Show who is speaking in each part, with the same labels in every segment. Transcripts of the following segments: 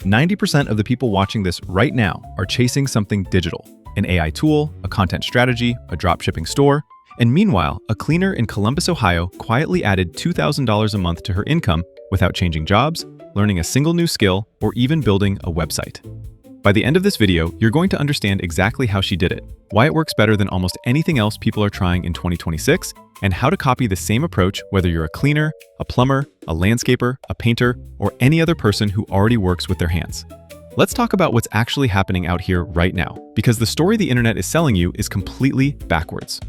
Speaker 1: 90% of the people watching this right now are chasing something digital, an AI tool, a content strategy, a dropshipping store, and meanwhile, a cleaner in Columbus, Ohio quietly added $2,000 a month to her income without changing jobs, learning a single new skill, or even building a website. By the end of this video, you're going to understand exactly how she did it, why it works better than almost anything else people are trying in 2026, and how to copy the same approach whether you're a cleaner, a plumber, a landscaper, a painter, or any other person who already works with their hands. Let's talk about what's actually happening out here right now, because the story the internet is selling you is completely backwards.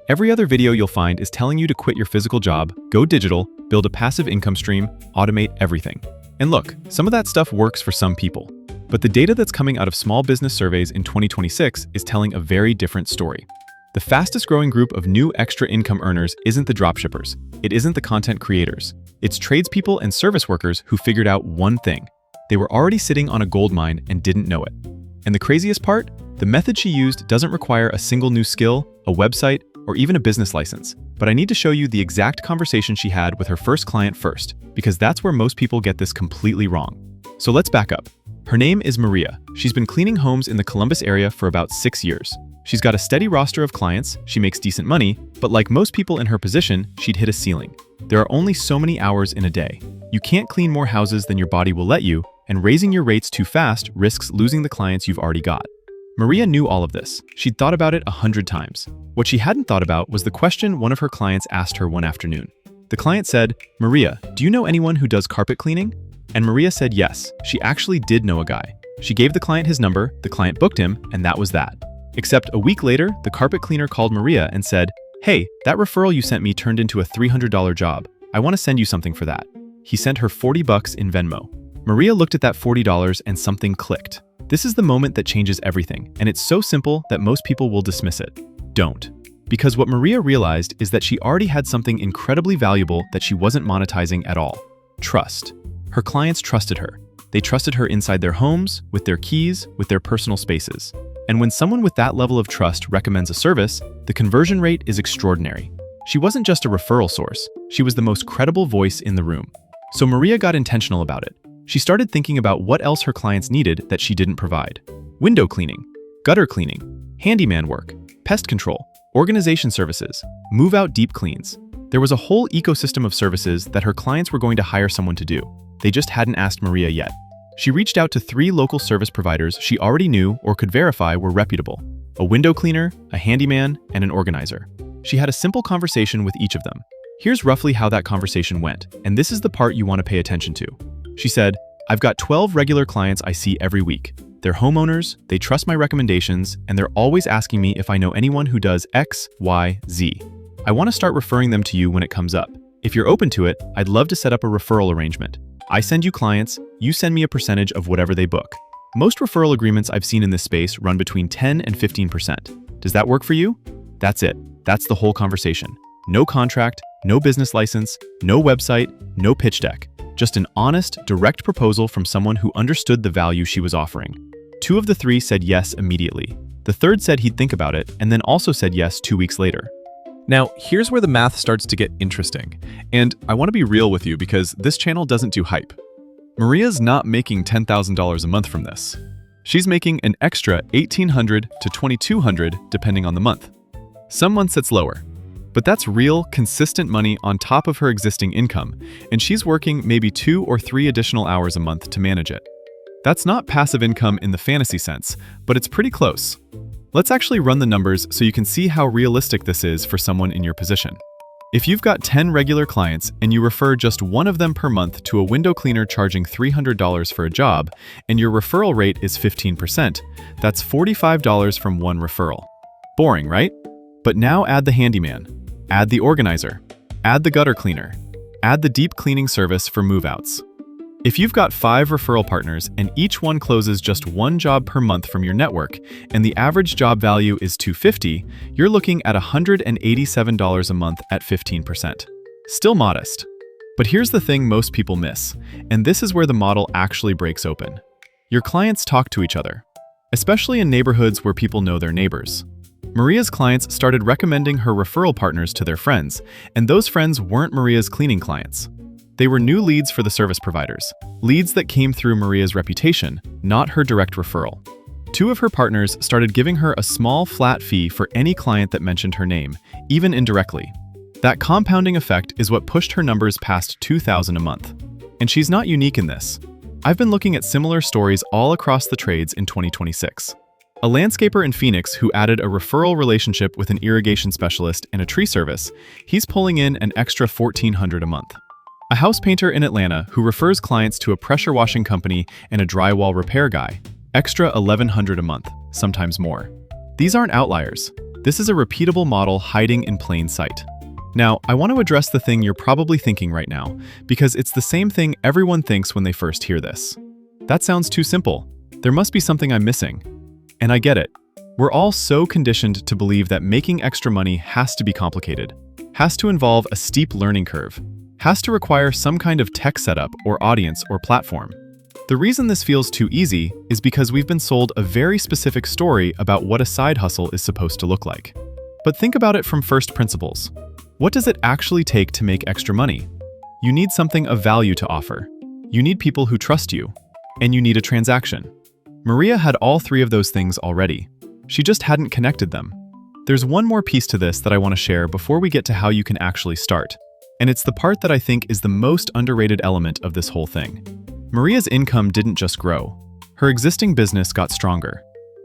Speaker 1: Every other video you'll find is telling you to quit your physical job, go digital, build a passive income stream, automate everything. And look, some of that stuff works for some people. But the data that's coming out of small business surveys in 2026 is telling a very different story. The fastest growing group of new extra income earners isn't the dropshippers. It isn't the content creators. It's tradespeople and service workers who figured out one thing. They were already sitting on a gold mine and didn't know it. And the craziest part? The method she used doesn't require a single new skill, a website, or even a business license. But I need to show you the exact conversation she had with her first client first, because that's where most people get this completely wrong. So let's back up. Her name is Maria. She's been cleaning homes in the Columbus area for about 6 years. She's got a steady roster of clients, she makes decent money, but like most people in her position, she'd hit a ceiling. There are only so many hours in a day. You can't clean more houses than your body will let you, and raising your rates too fast risks losing the clients you've already got. Maria knew all of this. She'd thought about it 100 times. What she hadn't thought about was the question one of her clients asked her one afternoon. The client said, "Maria, do you know anyone who does carpet cleaning?" And Maria said yes, she actually did know a guy. She gave the client his number, the client booked him, and that was that. Except a week later, the carpet cleaner called Maria and said, "Hey, that referral you sent me turned into a $300 job. I want to send you something for that." He sent her $40 in Venmo. Maria looked at that $40 and something clicked. This is the moment that changes everything, and it's so simple that most people will dismiss it. Don't. Because what Maria realized is that she already had something incredibly valuable that she wasn't monetizing at all. Trust. Her clients trusted her. They trusted her inside their homes, with their keys, with their personal spaces. And when someone with that level of trust recommends a service, the conversion rate is extraordinary. She wasn't just a referral source, she was the most credible voice in the room. So Maria got intentional about it. She started thinking about what else her clients needed that she didn't provide. Window cleaning, gutter cleaning, handyman work, pest control, organization services, move-out deep cleans. There was a whole ecosystem of services that her clients were going to hire someone to do. They just hadn't asked Maria yet. She reached out to 3 local service providers she already knew or could verify were reputable: a window cleaner, a handyman, and an organizer. She had a simple conversation with each of them. Here's roughly how that conversation went, and this is the part you want to pay attention to. She said, "I've got 12 regular clients I see every week. They're homeowners, they trust my recommendations, and they're always asking me if I know anyone who does X, Y, Z. I want to start referring them to you when it comes up. If you're open to it, I'd love to set up a referral arrangement. I send you clients, you send me a percentage of whatever they book." Most referral agreements I've seen in this space run between 10 and 15%. Does that work for you? That's it. That's the whole conversation. No contract, no business license, no website, no pitch deck. Just an honest, direct proposal from someone who understood the value she was offering. 2 of the 3 said yes immediately. The third said he'd think about it, and then also said yes 2 weeks later.
Speaker 2: Now, here's where the math starts to get interesting. And I want to be real with you because this channel doesn't do hype. Maria's not making $10,000 a month from this. She's making an extra $1,800 to $2,200 depending on the month. Some months it's lower. But that's real, consistent money on top of her existing income, and she's working maybe 2 or 3 additional hours a month to manage it. That's not passive income in the fantasy sense, but it's pretty close. Let's actually run the numbers so you can see how realistic this is for someone in your position. If you've got 10 regular clients and you refer just one of them per month to a window cleaner charging $300 for a job, and your referral rate is 15%, that's $45 from one referral. Boring, right? But now add the handyman, add the organizer, add the gutter cleaner, add the deep cleaning service for move-outs. If you've got 5 referral partners and each one closes just 1 job per month from your network, and the average job value is $250, you're looking at $187 a month at 15%. Still modest. But here's the thing most people miss, and this is where the model actually breaks open. Your clients talk to each other, especially in neighborhoods where people know their neighbors. Maria's clients started recommending her referral partners to their friends, and those friends weren't Maria's cleaning clients. They were new leads for the service providers, leads that came through Maria's reputation, not her direct referral. Two of her partners started giving her a small flat fee for any client that mentioned her name, even indirectly. That compounding effect is what pushed her numbers past $2,000 a month. And she's not unique in this. I've been looking at similar stories all across the trades in 2026. A landscaper in Phoenix who added a referral relationship with an irrigation specialist and a tree service, he's pulling in an extra $1,400 a month. A house painter in Atlanta who refers clients to a pressure washing company and a drywall repair guy, extra $1,100 a month, sometimes more. These aren't outliers. This is a repeatable model hiding in plain sight. Now, I want to address the thing you're probably thinking right now, because it's the same thing everyone thinks when they first hear this. That sounds too simple. There must be something I'm missing. And I get it. We're all so conditioned to believe that making extra money has to be complicated, has to involve a steep learning curve, has to require some kind of tech setup or audience or platform. The reason this feels too easy is because we've been sold a very specific story about what a side hustle is supposed to look like. But think about it from first principles. What does it actually take to make extra money? You need something of value to offer. You need people who trust you. And you need a transaction. Maria had all three of those things already. She just hadn't connected them. There's one more piece to this that I want to share before we get to how you can actually start. And it's the part that I think is the most underrated element of this whole thing. Maria's income didn't just grow. Her existing business got stronger.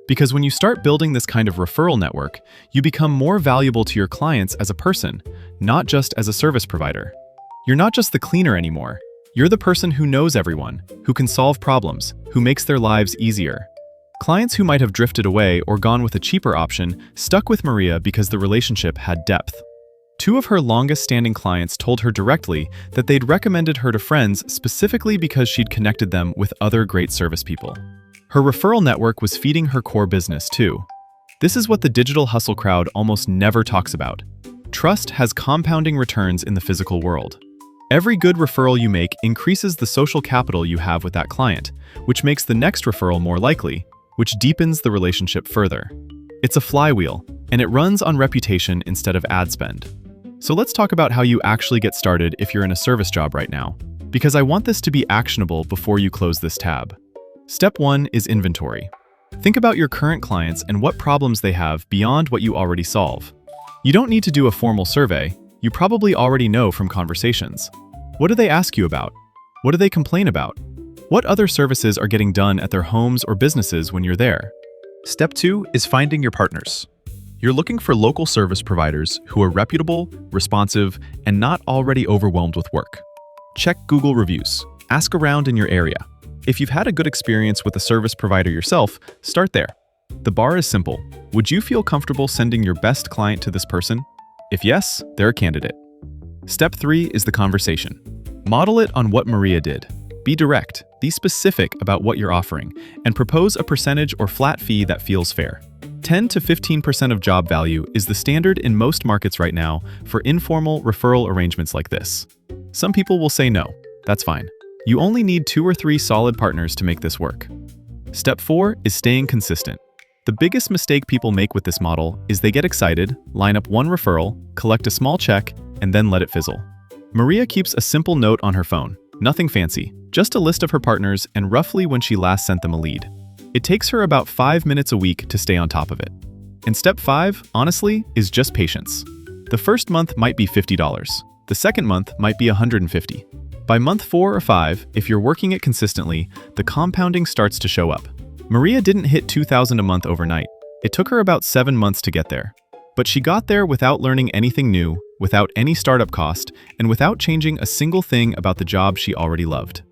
Speaker 2: Because when you start building this kind of referral network, you become more valuable to your clients as a person, not just as a service provider. You're not just the cleaner anymore. You're the person who knows everyone, who can solve problems, who makes their lives easier. Clients who might have drifted away or gone with a cheaper option stuck with Maria because the relationship had depth. Two of her longest-standing clients told her directly that they'd recommended her to friends specifically because she'd connected them with other great service people. Her referral network was feeding her core business too. This is what the digital hustle crowd almost never talks about. Trust has compounding returns in the physical world. Every good referral you make increases the social capital you have with that client, which makes the next referral more likely, which deepens the relationship further. It's a flywheel, and it runs on reputation instead of ad spend. So let's talk about how you actually get started if you're in a service job right now, because I want this to be actionable before you close this tab. Step 1 is inventory. Think about your current clients and what problems they have beyond what you already solve. You don't need to do a formal survey. You probably already know from conversations. What do they ask you about? What do they complain about? What other services are getting done at their homes or businesses when you're there?
Speaker 1: Step 2 is finding your partners. You're looking for local service providers who are reputable, responsive, and not already overwhelmed with work. Check Google reviews. Ask around in your area. If you've had a good experience with a service provider yourself, start there. The bar is simple. Would you feel comfortable sending your best client to this person? If yes, they're a candidate. Step 3 is the conversation. Model it on what Maria did. Be direct, be specific about what you're offering, and propose a percentage or flat fee that feels fair. 10 to 15% of job value is the standard in most markets right now for informal referral arrangements like this. Some people will say no. That's fine. You only need 2 or 3 solid partners to make this work. Step 4 is staying consistent. The biggest mistake people make with this model is they get excited, line up one referral, collect a small check, and then let it fizzle. Maria keeps a simple note on her phone, nothing fancy, just a list of her partners and roughly when she last sent them a lead. It takes her about 5 minutes a week to stay on top of it. And step 5, honestly, is just patience. The first month might be $50. The second month might be $150. By month 4 or 5, if you're working it consistently, the compounding starts to show up. Maria didn't hit $2,000 a month overnight. It took her about 7 months to get there. But she got there without learning anything new, without any startup cost, and without changing a single thing about the job she already loved.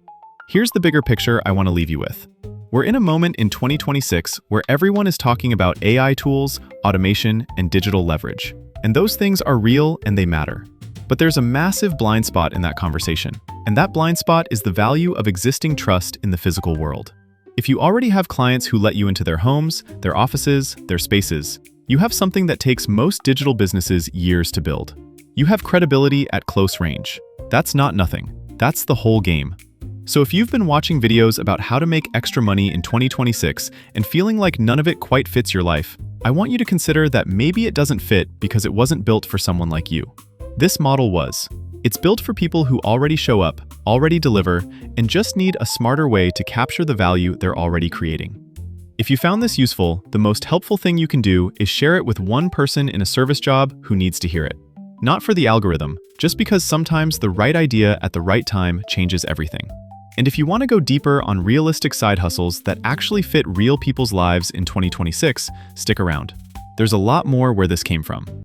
Speaker 1: Here's the bigger picture I want to leave you with. We're in a moment in 2026 where everyone is talking about AI tools, automation, and digital leverage. And those things are real and they matter. But there's a massive blind spot in that conversation. And that blind spot is the value of existing trust in the physical world. If you already have clients who let you into their homes, their offices, their spaces, you have something that takes most digital businesses years to build. You have credibility at close range. That's not nothing. That's the whole game. So if you've been watching videos about how to make extra money in 2026 and feeling like none of it quite fits your life, I want you to consider that maybe it doesn't fit because it wasn't built for someone like you. This model was. It's built for people who already show up, already deliver, and just need a smarter way to capture the value they're already creating. If you found this useful, the most helpful thing you can do is share it with one person in a service job who needs to hear it. Not for the algorithm, just because sometimes the right idea at the right time changes everything. And if you want to go deeper on realistic side hustles that actually fit real people's lives in 2026, stick around. There's a lot more where this came from.